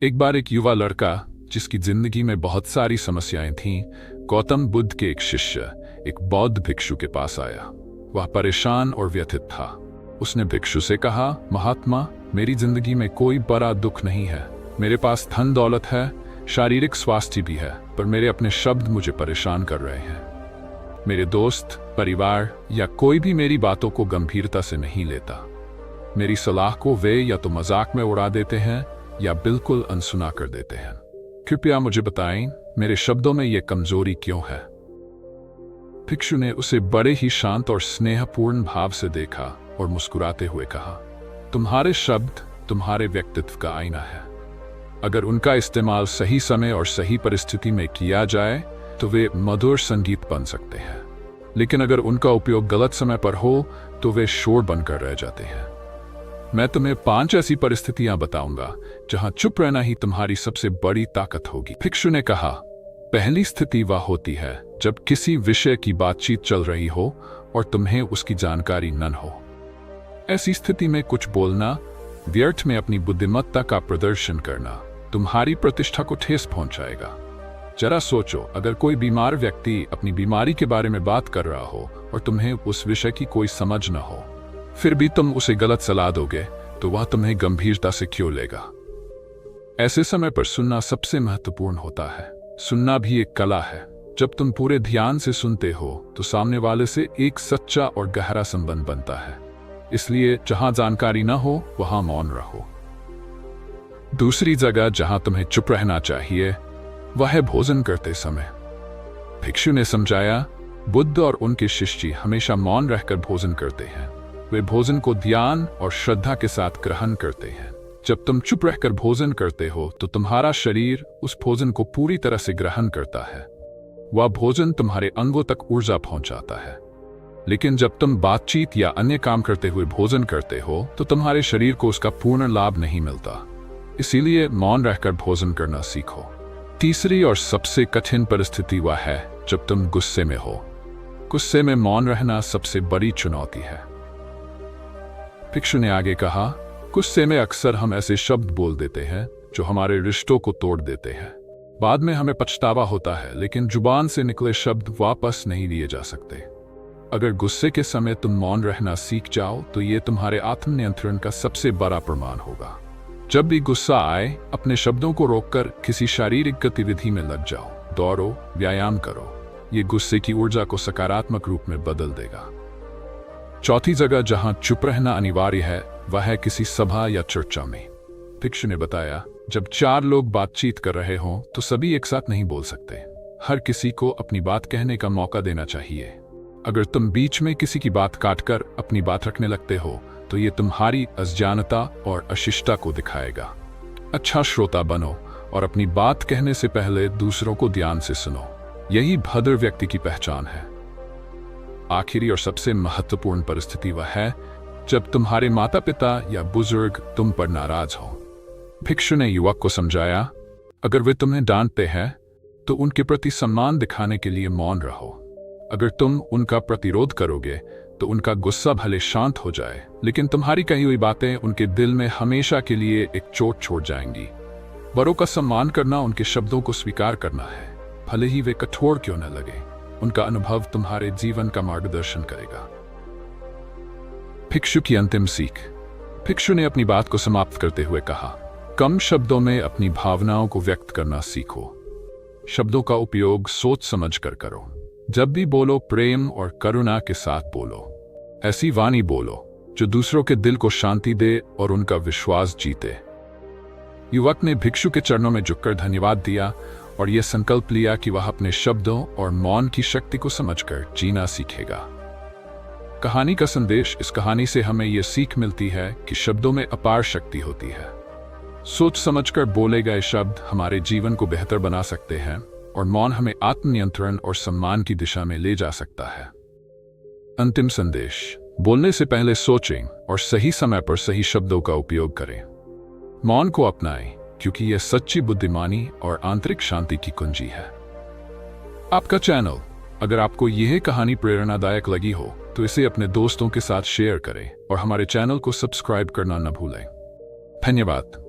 एक बार एक युवा लड़का जिसकी जिंदगी में बहुत सारी समस्याएं थीं, गौतम बुद्ध के एक शिष्य एक बौद्ध भिक्षु के पास आया। वह परेशान और व्यथित था। उसने भिक्षु से कहा, महात्मा, मेरी जिंदगी में कोई बड़ा दुख नहीं है। मेरे पास धन दौलत है, शारीरिक स्वास्थ्य भी है, पर मेरे अपने शब्द मुझे परेशान कर रहे हैं। मेरे दोस्त, परिवार या कोई भी मेरी बातों को गंभीरता से नहीं लेता। मेरी सलाह को वे या तो मजाक में उड़ा देते हैं या बिल्कुल अनसुना कर देते हैं। कृपया मुझे बताएं, मेरे शब्दों में यह कमजोरी क्यों है? भिक्षु ने उसे बड़े ही शांत और स्नेहपूर्ण भाव से देखा और मुस्कुराते हुए कहा, तुम्हारे शब्द तुम्हारे व्यक्तित्व का आईना है। अगर उनका इस्तेमाल सही समय और सही परिस्थिति में किया जाए तो वे मधुर संगीत बन सकते हैं, लेकिन अगर उनका उपयोग गलत समय पर हो तो वे शोर बनकर रह जाते हैं। मैं तुम्हें 5 ऐसी परिस्थितियां बताऊंगा जहां चुप रहना ही तुम्हारी सबसे बड़ी ताकत होगी। भिक्षु ने कहा, पहली स्थिति वह होती है जब किसी विषय की बातचीत चल रही हो और तुम्हें उसकी जानकारी न हो। ऐसी स्थिति में कुछ बोलना, व्यर्थ में अपनी बुद्धिमत्ता का प्रदर्शन करना तुम्हारी प्रतिष्ठा को ठेस पहुंचाएगा। जरा सोचो, अगर कोई बीमार व्यक्ति अपनी बीमारी के बारे में बात कर रहा हो और तुम्हें उस विषय की कोई समझ न हो, फिर भी तुम उसे गलत सलाह दोगे, तो वह तुम्हें गंभीरता से क्यों लेगा? ऐसे समय पर सुनना सबसे महत्वपूर्ण होता है। सुनना भी एक कला है। जब तुम पूरे ध्यान से सुनते हो तो सामने वाले से एक सच्चा और गहरा संबंध बनता है। इसलिए जहां जानकारी न हो वहां मौन रहो। दूसरी जगह जहां तुम्हें चुप रहना चाहिए वह है भोजन करते समय। भिक्षु ने समझाया, बुद्ध और उनके शिष्य हमेशा मौन रहकर भोजन करते हैं। वे भोजन को ध्यान और श्रद्धा के साथ ग्रहण करते हैं। जब तुम चुप रहकर भोजन करते हो तो तुम्हारा शरीर उस भोजन को पूरी तरह से ग्रहण करता है। वह भोजन तुम्हारे अंगों तक ऊर्जा पहुंचाता है। लेकिन जब तुम बातचीत या अन्य काम करते हुए भोजन करते हो तो तुम्हारे शरीर को उसका पूर्ण लाभ नहीं मिलता। इसीलिए मौन रहकर भोजन करना सीखो। तीसरी और सबसे कठिन परिस्थिति वह है जब तुम गुस्से में हो। गुस्से में मौन रहना सबसे बड़ी चुनौती है। भिक्षु ने आगे कहा, गुस्से में अक्सर हम ऐसे शब्द बोल देते हैं जो हमारे रिश्तों को तोड़ देते हैं। बाद में हमें पछतावा होता है, लेकिन जुबान से निकले शब्द वापस नहीं लिए जा सकते। अगर गुस्से के समय तुम मौन रहना सीख जाओ तो ये तुम्हारे आत्मनियंत्रण का सबसे बड़ा प्रमाण होगा। जब भी गुस्सा आए, अपने शब्दों को रोककर किसी शारीरिक गतिविधि में लग जाओ। दौड़ो, व्यायाम करो। ये गुस्से की ऊर्जा को सकारात्मक रूप में बदल देगा। चौथी जगह जहां चुप रहना अनिवार्य है वह है किसी सभा या चर्चा में। भिक्षु ने बताया, जब 4 लोग बातचीत कर रहे हों तो सभी एक साथ नहीं बोल सकते। हर किसी को अपनी बात कहने का मौका देना चाहिए। अगर तुम बीच में किसी की बात काटकर अपनी बात रखने लगते हो तो ये तुम्हारी अज्ञानता और अशिष्टता को दिखाएगा। अच्छा श्रोता बनो और अपनी बात कहने से पहले दूसरों को ध्यान से सुनो। यही भद्र व्यक्ति की पहचान है। आखिरी और सबसे महत्वपूर्ण परिस्थिति वह है जब तुम्हारे माता पिता या बुजुर्ग तुम पर नाराज हो। भिक्षु ने युवक को समझाया, अगर वे तुम्हें डांटते हैं तो उनके प्रति सम्मान दिखाने के लिए मौन रहो। अगर तुम उनका प्रतिरोध करोगे तो उनका गुस्सा भले शांत हो जाए, लेकिन तुम्हारी कही हुई बातें उनके दिल में हमेशा के लिए एक चोट छोड़ जाएंगी। बड़ों का सम्मान करना उनके शब्दों को स्वीकार करना है, भले ही वे कठोर क्यों न लगे। उनका अनुभव तुम्हारे जीवन का मार्गदर्शन करेगा। भिक्षु की अंतिम सीख। भिक्षु ने अपनी बात को समाप्त करते हुए कहा, कम शब्दों में अपनी भावनाओं को व्यक्त करना सीखो। शब्दों का उपयोग सोच समझ कर करो। जब भी बोलो, प्रेम और करुणा के साथ बोलो। ऐसी वाणी बोलो जो दूसरों के दिल को शांति दे और उनका विश्वास जीते। युवक ने भिक्षु के चरणों में झुककर धन्यवाद दिया और यह संकल्प लिया कि वह अपने शब्दों और मौन की शक्ति को समझकर जीना सीखेगा। कहानी का संदेश। इस कहानी से हमें यह सीख मिलती है कि शब्दों में अपार शक्ति होती है। सोच समझकर बोले गए शब्द हमारे जीवन को बेहतर बना सकते हैं और मौन हमें आत्मनियंत्रण और सम्मान की दिशा में ले जा सकता है। अंतिम संदेश, बोलने से पहले सोचें और सही समय पर सही शब्दों का उपयोग करें। मौन को अपनाएं, क्योंकि यह सच्ची बुद्धिमानी और आंतरिक शांति की कुंजी है। आपका चैनल, अगर आपको यह कहानी प्रेरणादायक लगी हो तो इसे अपने दोस्तों के साथ शेयर करें और हमारे चैनल को सब्सक्राइब करना न भूलें। धन्यवाद।